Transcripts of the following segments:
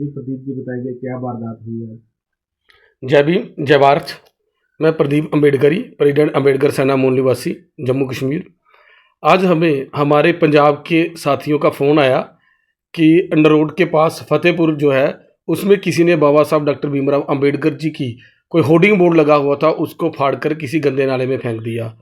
जी, प्रदीप जी बताएंगे क्या वारदात हुई है। जय भीम जय भारत। मैं प्रदीप अम्बेडकरी, प्रेसिडेंट अम्बेडकर सेना मूल निवासी, जम्मू कश्मीर। आज हमें हमारे पंजाब के साथियों का फ़ोन आया कि नरोड के पास फतेहपुर जो है उसमें किसी ने बाबा साहब डॉक्टर भीमराव अम्बेडकर जी की कोई होर्डिंग बोर्ड लगा हुआ था, उसको फाड़कर किसी गंदे नाले में फेंक दिया।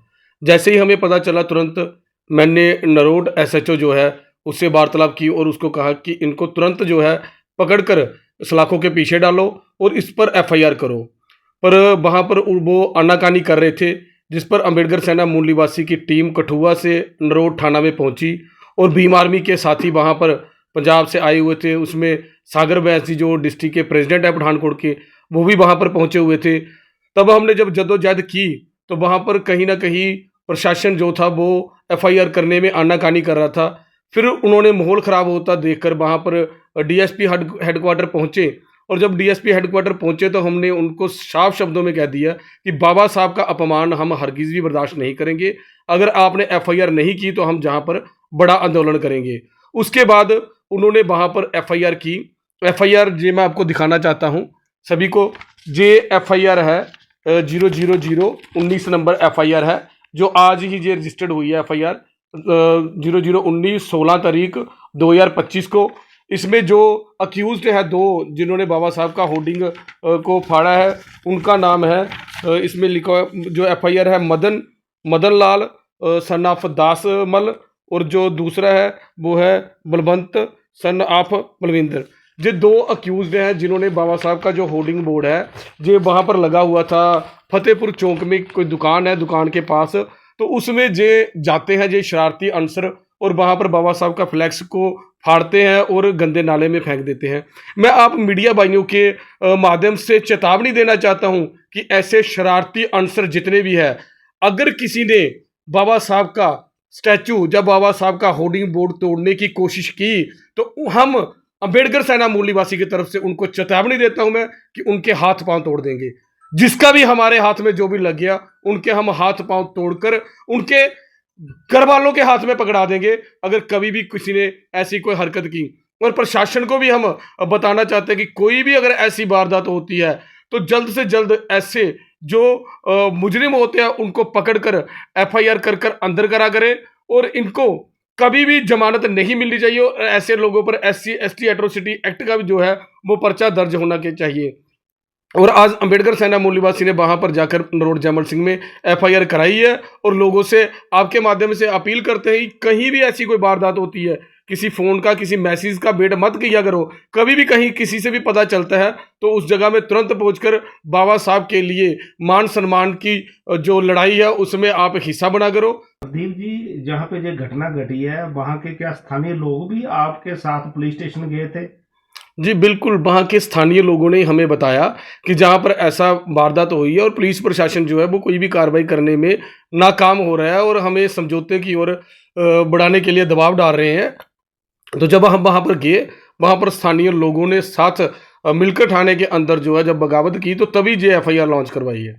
जैसे ही हमें पता चला, तुरंत मैंने नरोड एसएचओ जो है उससे वार्तालाप की और उसको कहा कि इनको तुरंत जो है पकड़कर सलाखों के पीछे डालो और इस पर एफआईआर करो। पर वहाँ पर वो आनाकानी कर रहे थे, जिस पर अम्बेडकर सेना मूल निवासी की टीम कठुआ से नरोड थाना में पहुंची और भीम आर्मी के साथी वहाँ पर पंजाब से आए हुए थे। उसमें सागर बैस जी जो डिस्ट्रिक्ट के प्रेसिडेंट है पठानकोट के, वो भी वहाँ पर पहुंचे हुए थे। तब हमने जब जद्दोजहद की तो वहाँ पर कहीं ना कहीं प्रशासन जो था वो एफआईआर करने में आनाकानी कर रहा था। फिर उन्होंने माहौल ख़राब होता देखकर वहाँ पर डीएसपी हेडक्वार्टर पहुँचे और जब डीएसपी हेडक्वार्टर पहुंचे तो हमने उनको साफ शब्दों में कह दिया कि बाबा साहब का अपमान हम हरगिज़ भी बर्दाश्त नहीं करेंगे। अगर आपने एफआईआर नहीं की तो हम जहां पर बड़ा आंदोलन करेंगे। उसके बाद उन्होंने वहां पर एफआईआर की। एफआईआर जे मैं आपको दिखाना चाहता हूं सभी को। जे एफआईआर है 00019 नंबर एफआईआर है, जो आज ही जे रजिस्टर्ड हुई है एफआईआर 0019 16 तारीख 2025 को। इसमें जो अक्यूज्ड है दो जिन्होंने बाबा साहब का होर्डिंग को फाड़ा है, उनका नाम है इसमें लिखा जो एफआईआर है मदन लाल सन ऑफ दास मल, और जो दूसरा है वो है बलवंत सन ऑफ बलविंदर। ये दो अक्यूज्ड हैं जिन्होंने बाबा साहब का जो होर्डिंग बोर्ड है ये वहाँ पर लगा हुआ था। फतेहपुर चौक में कोई दुकान है, दुकान के पास, तो उसमें जे जाते हैं ये शरारती अनसर और वहाँ पर बाबा साहब का फ्लैक्स को फाड़ते हैं और गंदे नाले में फेंक देते हैं। मैं आप मीडिया भाइयों के माध्यम से चेतावनी देना चाहता हूं कि ऐसे शरारती अनसर जितने भी हैं, अगर किसी ने बाबा साहब का स्टैचू, जब बाबा साहब का होर्डिंग बोर्ड तोड़ने की कोशिश की, तो हम अम्बेडकर सेना मूल निवासी की तरफ से उनको चेतावनी देता हूं मैं कि उनके हाथ पांव तोड़ देंगे। जिसका भी हमारे हाथ में जो भी लग गया उनके हम हाथ पांव तोड़कर उनके घर वालों के हाथ में पकड़ा देंगे अगर कभी भी किसी ने ऐसी कोई हरकत की। और प्रशासन को भी हम बताना चाहते हैं कि कोई भी अगर ऐसी वारदात होती है तो जल्द से जल्द ऐसे जो मुजरिम होते हैं उनको पकड़कर एफआईआर कर कर अंदर करा करें, और इनको कभी भी जमानत नहीं मिलनी चाहिए। और ऐसे लोगों पर एससी एसटी एट्रोसिटी एक्ट का भी जो है वो पर्चा दर्ज होना के चाहिए। और आज अम्बेडकर सेना मूल निवासी ने वहां पर जाकर नरोड जैमल सिंह में एफआईआर कराई है और लोगों से आपके माध्यम से अपील करते हैं कहीं भी ऐसी कोई वारदात होती है, किसी फोन का किसी मैसेज का वेट मत किया करो। कभी भी कहीं किसी से भी पता चलता है तो उस जगह में तुरंत पहुंचकर बाबा साहब के लिए मान सम्मान की जो लड़ाई है उसमें आप हिस्सा बना करो। प्रदीप जी, जहाँ पे ये घटना घटी है वहाँ के क्या स्थानीय लोग भी आपके साथ पुलिस स्टेशन गए थे? जी बिल्कुल, वहाँ के स्थानीय लोगों ने हमें बताया कि जहाँ पर ऐसा वारदात हुई है और पुलिस प्रशासन जो है वो कोई भी कार्रवाई करने में नाकाम हो रहा है और हमें समझौते की ओर बढ़ाने के लिए दबाव डाल रहे हैं। तो जब हम वहाँ पर गए, वहाँ पर स्थानीय लोगों ने साथ मिलकर थाने के अंदर जो है जब बगावत की तो तभी जे एफआईआर लॉन्च करवाई है।